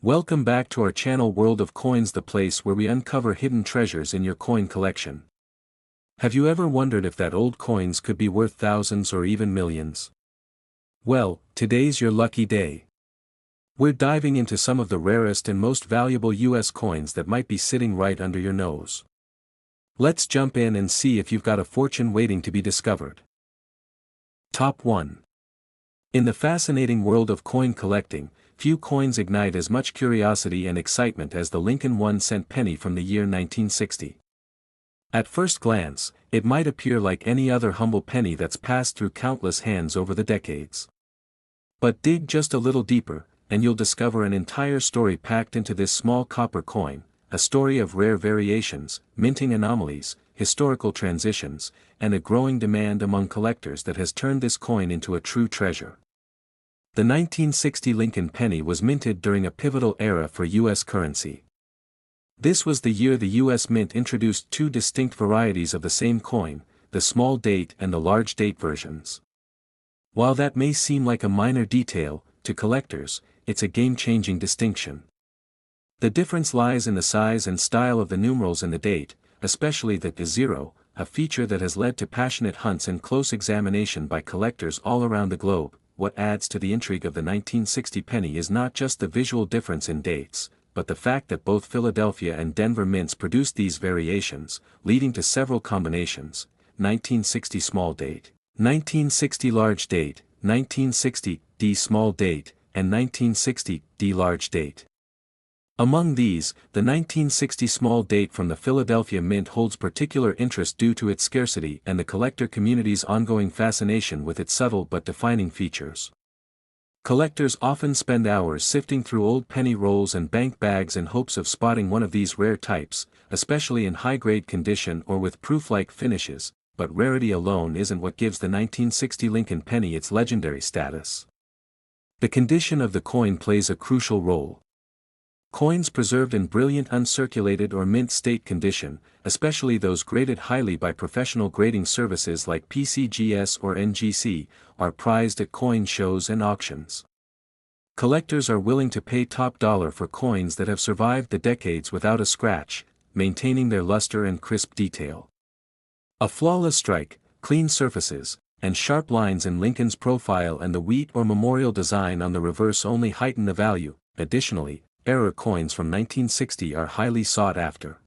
Welcome back to our channel World of Coins, the place where we uncover hidden treasures in your coin collection. Have you ever wondered if that old coins could be worth thousands or even millions? Well, today's your lucky day. We're diving into some of the rarest and most valuable US coins that might be sitting right under your nose. Let's jump in and see if you've got a fortune waiting to be discovered. Top 1. In the fascinating world of coin collecting, few coins ignite as much curiosity and excitement as the Lincoln 1-cent penny from the year 1960. At first glance, it might appear like any other humble penny that's passed through countless hands over the decades. But dig just a little deeper, and you'll discover an entire story packed into this small copper coin, a story of rare variations, minting anomalies, historical transitions, and a growing demand among collectors that has turned this coin into a true treasure. The 1960 Lincoln penny was minted during a pivotal era for U.S. currency. This was the year the U.S. Mint introduced two distinct varieties of the same coin, the small date and the large date versions. While that may seem like a minor detail, to collectors, it's a game-changing distinction. The difference lies in the size and style of the numerals in the date, especially the zero, a feature that has led to passionate hunts and close examination by collectors all around the globe. What adds to the intrigue of the 1960 penny is not just the visual difference in dates, but the fact that both Philadelphia and Denver mints produced these variations, leading to several combinations: 1960 small date, 1960 large date, 1960 D small date, and 1960 D large date. Among these, the 1960 small date from the Philadelphia Mint holds particular interest due to its scarcity and the collector community's ongoing fascination with its subtle but defining features. Collectors often spend hours sifting through old penny rolls and bank bags in hopes of spotting one of these rare types, especially in high-grade condition or with proof-like finishes, but rarity alone isn't what gives the 1960 Lincoln penny its legendary status. The condition of the coin plays a crucial role. Coins preserved in brilliant uncirculated or mint state condition, especially those graded highly by professional grading services like PCGS or NGC, are prized at coin shows and auctions. Collectors are willing to pay top dollar for coins that have survived the decades without a scratch, maintaining their luster and crisp detail. A flawless strike, clean surfaces, and sharp lines in Lincoln's profile and the wheat or memorial design on the reverse only heighten the value. Additionally, error coins from 1960 are highly sought after.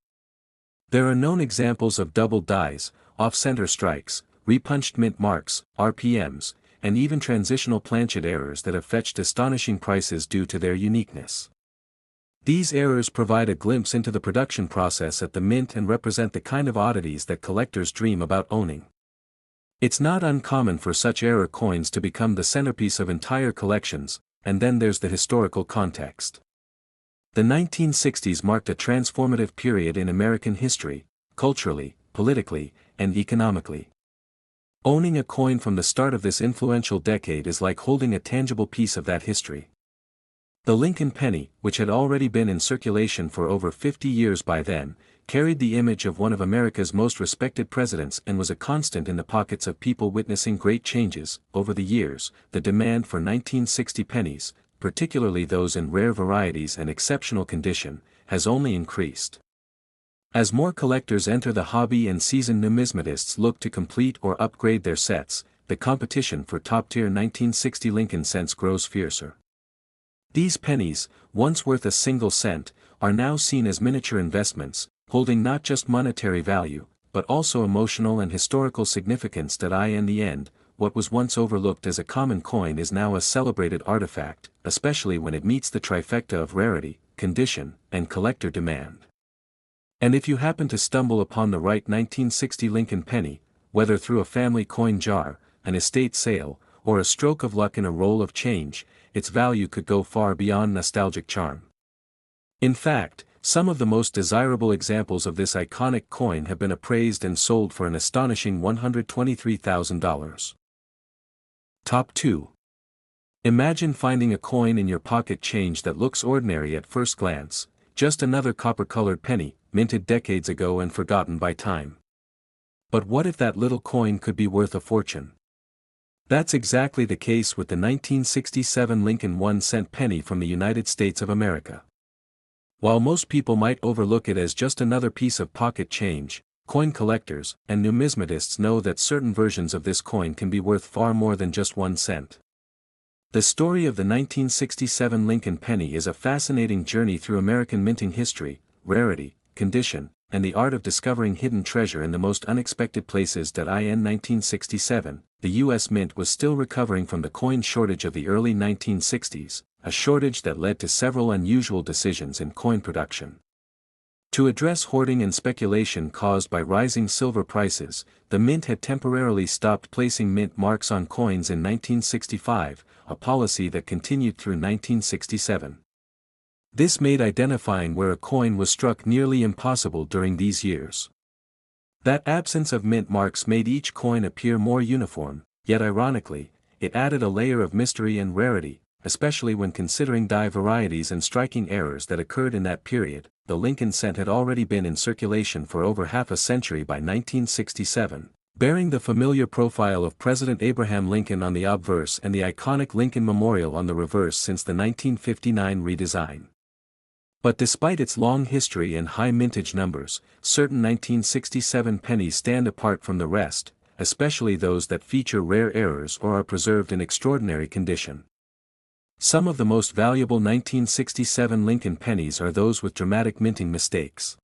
There are known examples of doubled dies, off-center strikes, repunched mint marks, RPMs, and even transitional planchet errors that have fetched astonishing prices due to their uniqueness. These errors provide a glimpse into the production process at the mint and represent the kind of oddities that collectors dream about owning. It's not uncommon for such error coins to become the centerpiece of entire collections, and then there's the historical context. The 1960s marked a transformative period in American history, culturally, politically, and economically. Owning a coin from the start of this influential decade is like holding a tangible piece of that history. The Lincoln penny, which had already been in circulation for over 50 years by then, carried the image of one of America's most respected presidents and was a constant in the pockets of people witnessing great changes. Over the years, the demand for 1960 pennies, particularly those in rare varieties and exceptional condition, has only increased. As more collectors enter the hobby and seasoned numismatists look to complete or upgrade their sets, the competition for top-tier 1960 Lincoln cents grows fiercer. These pennies, once worth a single cent, are now seen as miniature investments, holding not just monetary value, but also emotional and historical significance. In the end, what was once overlooked as a common coin is now a celebrated artifact, especially when it meets the trifecta of rarity, condition, and collector demand. And if you happen to stumble upon the right 1960 Lincoln penny, whether through a family coin jar, an estate sale, or a stroke of luck in a roll of change, its value could go far beyond nostalgic charm. In fact, some of the most desirable examples of this iconic coin have been appraised and sold for an astonishing $123,000. Top 2. Imagine finding a coin in your pocket change that looks ordinary at first glance, just another copper-colored penny, minted decades ago and forgotten by time. But what if that little coin could be worth a fortune? That's exactly the case with the 1967 Lincoln 1-cent penny from the United States of America. While most people might overlook it as just another piece of pocket change, coin collectors and numismatists know that certain versions of this coin can be worth far more than just 1 cent. The story of the 1967 Lincoln penny is a fascinating journey through American minting history, rarity, condition, and the art of discovering hidden treasure in the most unexpected places. In 1967, the U.S. Mint was still recovering from the coin shortage of the early 1960s, a shortage that led to several unusual decisions in coin production. To address hoarding and speculation caused by rising silver prices, the mint had temporarily stopped placing mint marks on coins in 1965, a policy that continued through 1967. This made identifying where a coin was struck nearly impossible during these years. That absence of mint marks made each coin appear more uniform, yet ironically, it added a layer of mystery and rarity, especially when considering die varieties and striking errors that occurred in that period. The Lincoln cent had already been in circulation for over half a century by 1967, bearing the familiar profile of President Abraham Lincoln on the obverse and the iconic Lincoln Memorial on the reverse since the 1959 redesign. But despite its long history and high mintage numbers, certain 1967 pennies stand apart from the rest, especially those that feature rare errors or are preserved in extraordinary condition. Some of the most valuable 1967 Lincoln pennies are those with dramatic minting mistakes.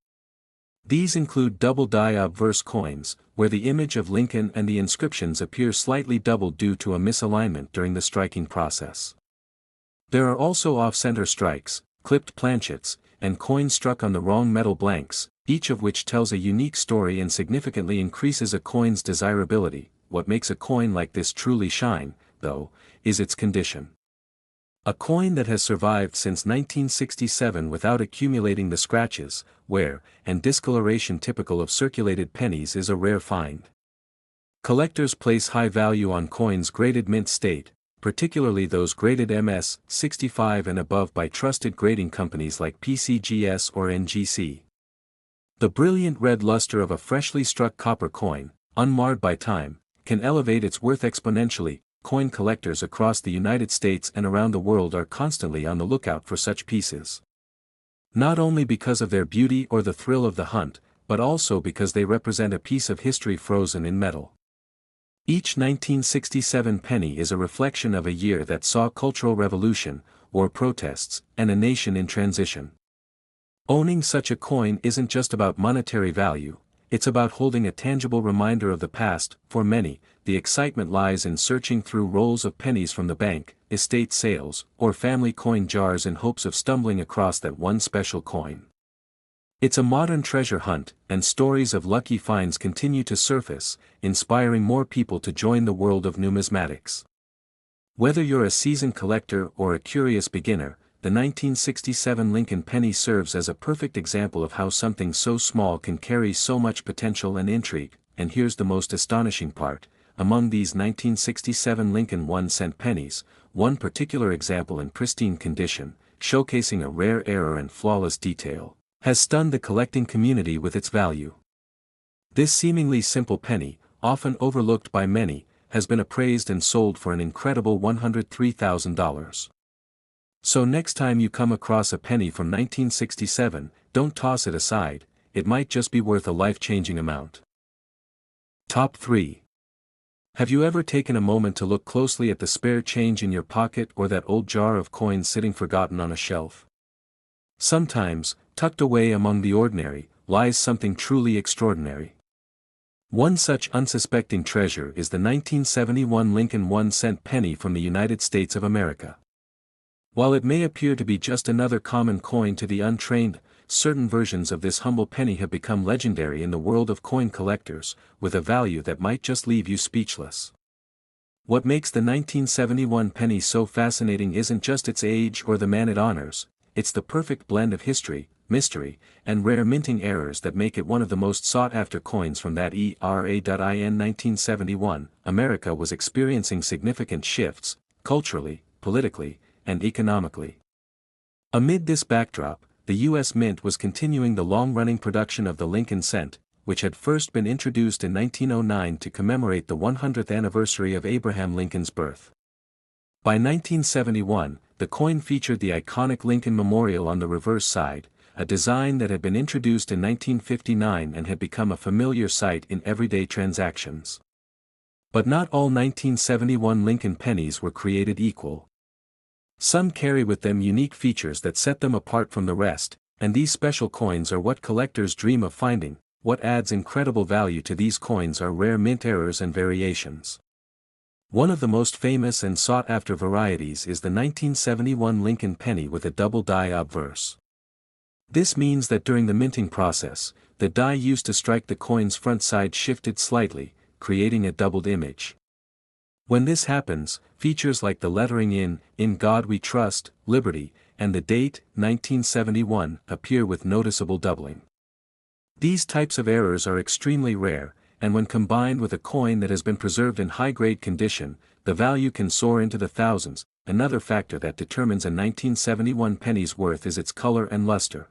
These include Doubled Die Obverse coins, where the image of Lincoln and the inscriptions appear slightly doubled due to a misalignment during the striking process. There are also off-center strikes, clipped planchets, and coins struck on the wrong metal blanks, each of which tells a unique story and significantly increases a coin's desirability. What makes a coin like this truly shine, though, is its condition. A coin that has survived since 1967 without accumulating the scratches, wear, and discoloration typical of circulated pennies is a rare find. Collectors place high value on coins graded mint state, particularly those graded MS 65 and above by trusted grading companies like PCGS or NGC. The brilliant red luster of a freshly struck copper coin, unmarred by time, can elevate its worth exponentially. Coin collectors across the United States and around the world are constantly on the lookout for such pieces. Not only because of their beauty or the thrill of the hunt, but also because they represent a piece of history frozen in metal. Each 1967 penny is a reflection of a year that saw cultural revolution, war protests, and a nation in transition. Owning such a coin isn't just about monetary value, it's about holding a tangible reminder of the past. For many, the excitement lies in searching through rolls of pennies from the bank, estate sales, or family coin jars in hopes of stumbling across that one special coin. It's a modern treasure hunt, and stories of lucky finds continue to surface, inspiring more people to join the world of numismatics. Whether you're a seasoned collector or a curious beginner, the 1967 Lincoln penny serves as a perfect example of how something so small can carry so much potential and intrigue. And here's the most astonishing part: among these 1967 Lincoln 1-cent pennies, one particular example in pristine condition, showcasing a rare error and flawless detail, has stunned the collecting community with its value. This seemingly simple penny, often overlooked by many, has been appraised and sold for an incredible $103,000. So next time you come across a penny from 1967, don't toss it aside, it might just be worth a life-changing amount. Top 3. Have you ever taken a moment to look closely at the spare change in your pocket or that old jar of coins sitting forgotten on a shelf? Sometimes, tucked away among the ordinary, lies something truly extraordinary. One such unsuspecting treasure is the 1971 Lincoln 1-cent penny from the United States of America. While it may appear to be just another common coin to the untrained, certain versions of this humble penny have become legendary in the world of coin collectors, with a value that might just leave you speechless. What makes the 1971 penny so fascinating isn't just its age or the man it honors, it's the perfect blend of history, mystery, and rare minting errors that make it one of the most sought-after coins from that era. In 1971, America was experiencing significant shifts, culturally, politically, and economically. Amid this backdrop, the U.S. Mint was continuing the long-running production of the Lincoln cent, which had first been introduced in 1909 to commemorate the 100th anniversary of Abraham Lincoln's birth. By 1971, the coin featured the iconic Lincoln Memorial on the reverse side, a design that had been introduced in 1959 and had become a familiar sight in everyday transactions. But not all 1971 Lincoln pennies were created equal. Some carry with them unique features that set them apart from the rest, and these special coins are what collectors dream of finding. What adds incredible value to these coins are rare mint errors and variations. One of the most famous and sought-after varieties is the 1971 Lincoln penny with a double die obverse. This means that during the minting process, the die used to strike the coin's front side shifted slightly, creating a doubled image. When this happens, features like the lettering "In God We Trust," "Liberty," and the date, 1971, appear with noticeable doubling. These types of errors are extremely rare, and when combined with a coin that has been preserved in high-grade condition, the value can soar into the thousands. Another factor that determines a 1971 penny's worth is its color and luster.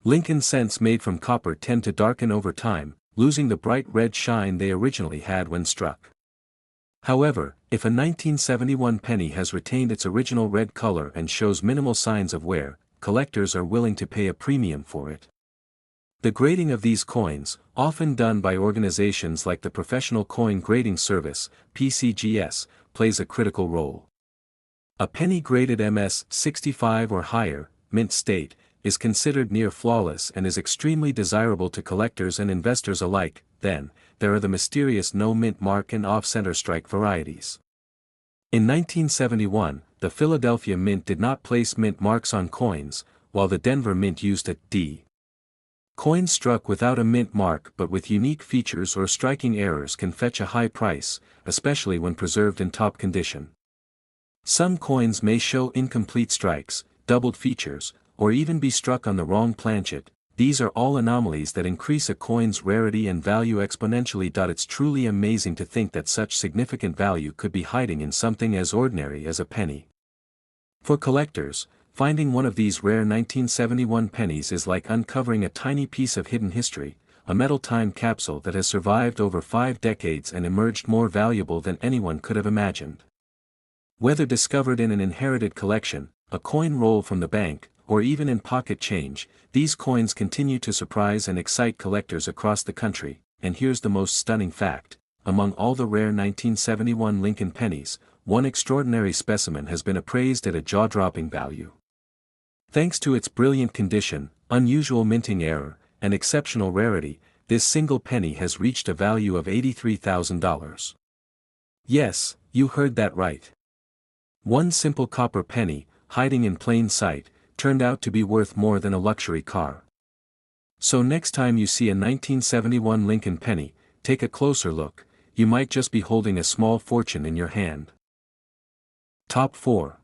Lincoln cents made from copper tend to darken over time, losing the bright red shine they originally had when struck. However, if a 1971 penny has retained its original red color and shows minimal signs of wear, collectors are willing to pay a premium for it. The grading of these coins, often done by organizations like the Professional Coin Grading Service, PCGS, plays a critical role. A penny graded MS 65 or higher, mint state, is considered near flawless and is extremely desirable to collectors and investors alike. Then, there are the mysterious no mint mark and off-center strike varieties. In 1971, the Philadelphia Mint did not place mint marks on coins, while the Denver Mint used a D. Coins struck without a mint mark but with unique features or striking errors can fetch a high price, especially when preserved in top condition. Some coins may show incomplete strikes, doubled features, or even be struck on the wrong planchet. These are all anomalies that increase a coin's rarity and value exponentially. It's truly amazing to think that such significant value could be hiding in something as ordinary as a penny. For collectors, finding one of these rare 1971 pennies is like uncovering a tiny piece of hidden history, a metal time capsule that has survived over 5 decades and emerged more valuable than anyone could have imagined. Whether discovered in an inherited collection, a coin roll from the bank, or even in pocket change, these coins continue to surprise and excite collectors across the country. And here's the most stunning fact: among all the rare 1971 Lincoln pennies, one extraordinary specimen has been appraised at a jaw-dropping value. Thanks to its brilliant condition, unusual minting error, and exceptional rarity, this single penny has reached a value of $83,000. Yes, you heard that right. One simple copper penny, hiding in plain sight, turned out to be worth more than a luxury car. So next time you see a 1971 Lincoln penny, take a closer look. You might just be holding a small fortune in your hand. Top 4.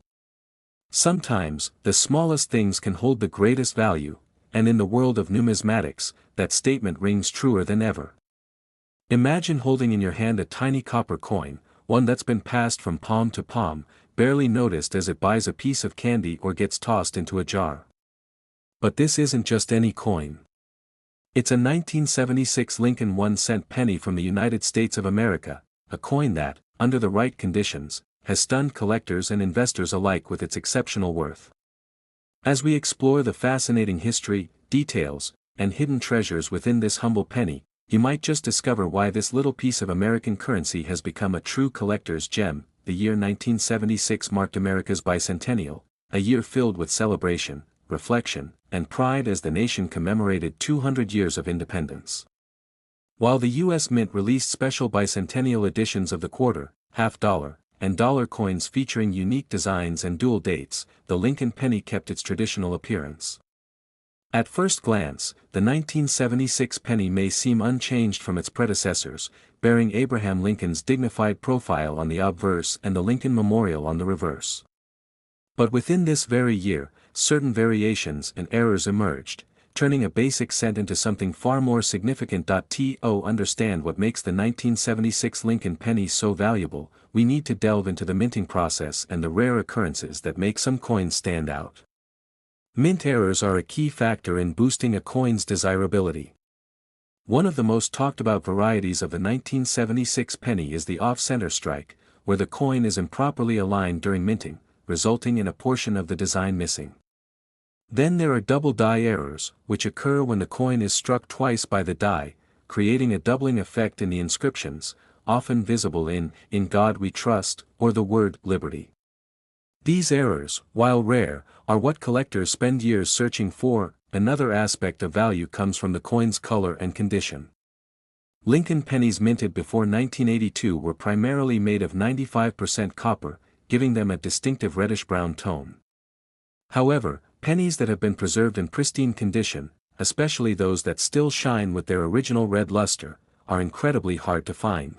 Sometimes, the smallest things can hold the greatest value, and in the world of numismatics, that statement rings truer than ever. Imagine holding in your hand a tiny copper coin, one that's been passed from palm to palm, barely noticed as it buys a piece of candy or gets tossed into a jar. But this isn't just any coin. It's a 1976 Lincoln 1-cent penny from the United States of America, a coin that, under the right conditions, has stunned collectors and investors alike with its exceptional worth. As we explore the fascinating history, details, and hidden treasures within this humble penny, you might just discover why this little piece of American currency has become a true collector's gem. The year 1976 marked America's bicentennial, a year filled with celebration, reflection, and pride as the nation commemorated 200 years of independence. While the U.S. Mint released special bicentennial editions of the quarter, half-dollar, and dollar coins featuring unique designs and dual dates, the Lincoln penny kept its traditional appearance. At first glance, the 1976 penny may seem unchanged from its predecessors, bearing Abraham Lincoln's dignified profile on the obverse and the Lincoln Memorial on the reverse. But within this very year, certain variations and errors emerged, turning a basic cent into something far more significant. To understand what makes the 1976 Lincoln penny so valuable, we need to delve into the minting process and the rare occurrences that make some coins stand out. Mint errors are a key factor in boosting a coin's desirability. One of the most talked about varieties of the 1976 penny is the off-center strike, where the coin is improperly aligned during minting, resulting in a portion of the design missing. Then there are double die errors, which occur when the coin is struck twice by the die, creating a doubling effect in the inscriptions, often visible in God We Trust, or the word liberty. These errors, while rare, are what collectors spend years searching for. Another aspect of value comes from the coin's color and condition. Lincoln pennies minted before 1982 were primarily made of 95% copper, giving them a distinctive reddish-brown tone. However, pennies that have been preserved in pristine condition, especially those that still shine with their original red luster, are incredibly hard to find.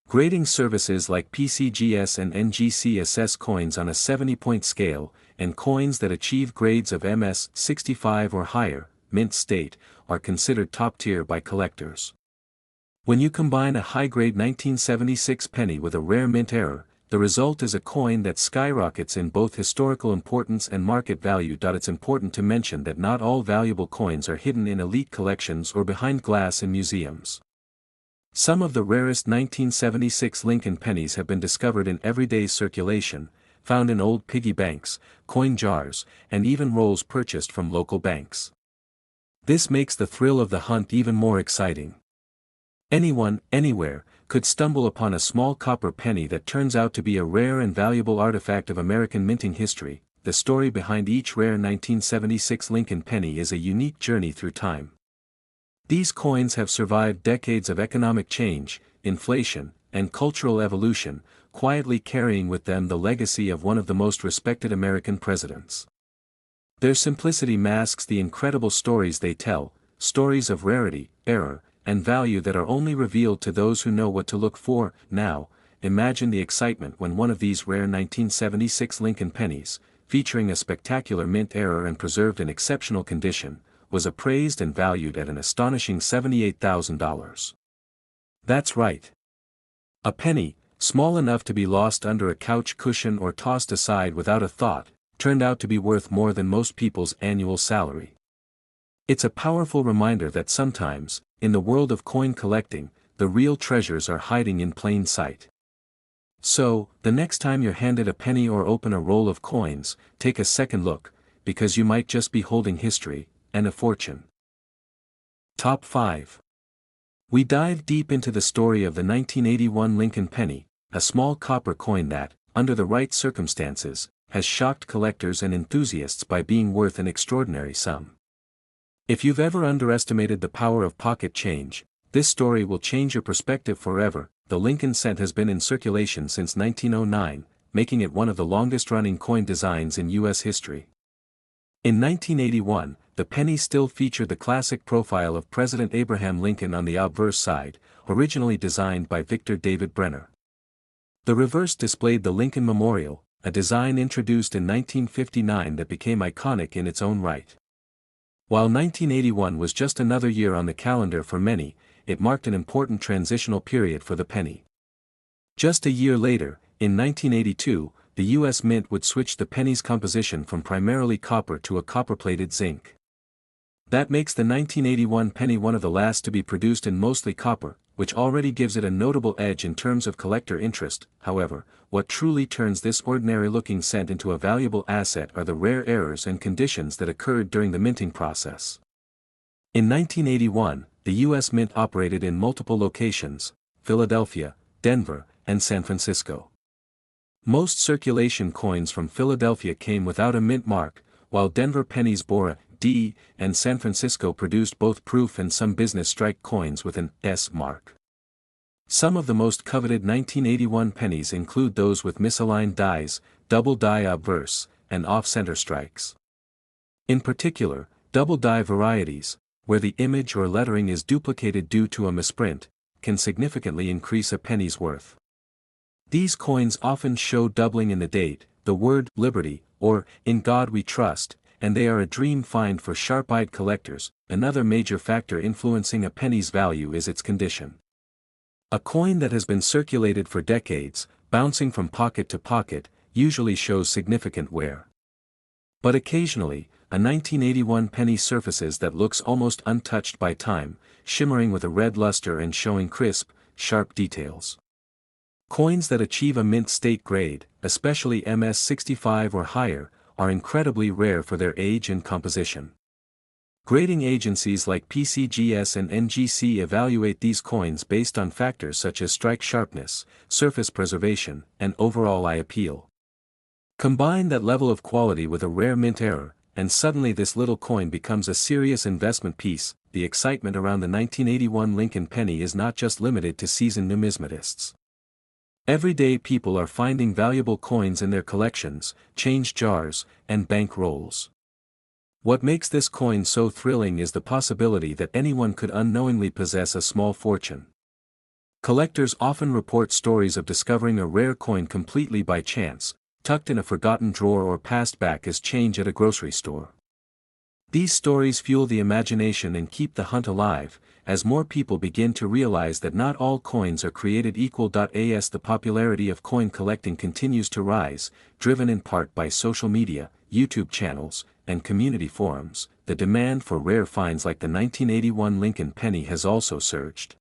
Grading services like PCGS and NGC assess coins on a 70-point scale, and coins that achieve grades of MS 65 or higher, mint state, are considered top-tier by collectors. When you combine a high-grade 1976 penny with a rare mint error, the result is a coin that skyrockets in both historical importance and market value. It's important to mention that not all valuable coins are hidden in elite collections or behind glass in museums. Some of the rarest 1976 Lincoln pennies have been discovered in everyday circulation, found in old piggy banks, coin jars, and even rolls purchased from local banks. This makes the thrill of the hunt even more exciting. Anyone, anywhere, could stumble upon a small copper penny that turns out to be a rare and valuable artifact of American minting history. The story behind each rare 1976 Lincoln penny is a unique journey through time. These coins have survived decades of economic change, inflation, and cultural evolution, quietly carrying with them the legacy of one of the most respected American presidents. Their simplicity masks the incredible stories they tell, stories of rarity, error, and value that are only revealed to those who know what to look for. Now, imagine the excitement when one of these rare 1976 Lincoln pennies, featuring a spectacular mint error and preserved in exceptional condition, was appraised and valued at an astonishing $78,000. That's right. A penny, small enough to be lost under a couch cushion or tossed aside without a thought, turned out to be worth more than most people's annual salary. It's a powerful reminder that sometimes, in the world of coin collecting, the real treasures are hiding in plain sight. So, the next time you're handed a penny or open a roll of coins, take a second look, because you might just be holding history, and a fortune. Top 5. We dive deep into the story of the 1981 Lincoln penny, a small copper coin that, under the right circumstances, has shocked collectors and enthusiasts by being worth an extraordinary sum. If you've ever underestimated the power of pocket change, this story will change your perspective forever. The Lincoln cent has been in circulation since 1909, making it one of the longest-running coin designs in U.S. history. In 1981, the penny still featured the classic profile of President Abraham Lincoln on the obverse side, originally designed by Victor David Brenner. The reverse displayed the Lincoln Memorial, a design introduced in 1959 that became iconic in its own right. While 1981 was just another year on the calendar for many, it marked an important transitional period for the penny. Just a year later, in 1982, the U.S. Mint would switch the penny's composition from primarily copper to a copper-plated zinc. That makes the 1981 penny one of the last to be produced in mostly copper, which already gives it a notable edge in terms of collector interest. However, what truly turns this ordinary-looking cent into a valuable asset are the rare errors and conditions that occurred during the minting process. In 1981, the U.S. Mint operated in multiple locations: Philadelphia, Denver, and San Francisco. Most circulation coins from Philadelphia came without a mint mark, while Denver pennies bore a D, and San Francisco produced both proof and some business strike coins with an S mark. Some of the most coveted 1981 pennies include those with misaligned dies, doubled die obverse, and off-center strikes. In particular, double die varieties, where the image or lettering is duplicated due to a misprint, can significantly increase a penny's worth. These coins often show doubling in the date, the word liberty, or in God We Trust, and they are a dream find for sharp-eyed collectors. Another major factor influencing a penny's value is its condition. A coin that has been circulated for decades, bouncing from pocket to pocket, usually shows significant wear. But occasionally, a 1981 penny surfaces that looks almost untouched by time, shimmering with a red luster and showing crisp, sharp details. Coins that achieve a mint state grade, especially MS65 or higher, are incredibly rare for their age and composition. Grading agencies like PCGS and NGC evaluate these coins based on factors such as strike sharpness, surface preservation, and overall eye appeal. Combine that level of quality with a rare mint error, and suddenly this little coin becomes a serious investment piece. The excitement around the 1981 Lincoln penny is not just limited to seasoned numismatists. Everyday people are finding valuable coins in their collections, change jars, and bank rolls. What makes this coin so thrilling is the possibility that anyone could unknowingly possess a small fortune. Collectors often report stories of discovering a rare coin completely by chance, tucked in a forgotten drawer or passed back as change at a grocery store. These stories fuel the imagination and keep the hunt alive, as more people begin to realize that not all coins are created equal. As the popularity of coin collecting continues to rise, driven in part by social media, YouTube channels, and community forums, the demand for rare finds like the 1981 Lincoln penny has also surged.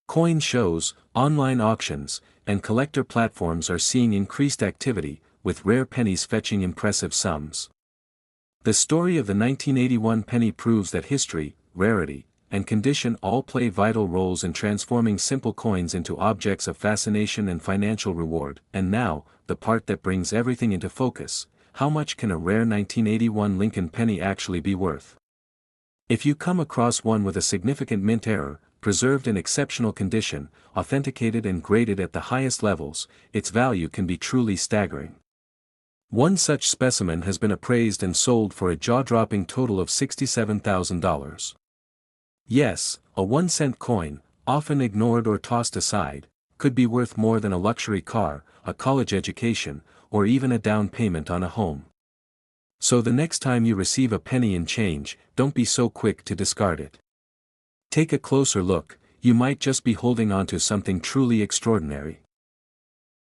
Coin shows, online auctions, and collector platforms are seeing increased activity, with rare pennies fetching impressive sums. The story of the 1981 penny proves that history, rarity, and condition all play vital roles in transforming simple coins into objects of fascination and financial reward. And now, the part that brings everything into focus: how much can a rare 1981 Lincoln penny actually be worth? If you come across one with a significant mint error, preserved in exceptional condition, authenticated and graded at the highest levels, its value can be truly staggering. One such specimen has been appraised and sold for a jaw-dropping total of $67,000. Yes, a 1-cent coin, often ignored or tossed aside, could be worth more than a luxury car, a college education, or even a down payment on a home. So the next time you receive a penny in change, don't be so quick to discard it. Take a closer look. You might just be holding on to something truly extraordinary.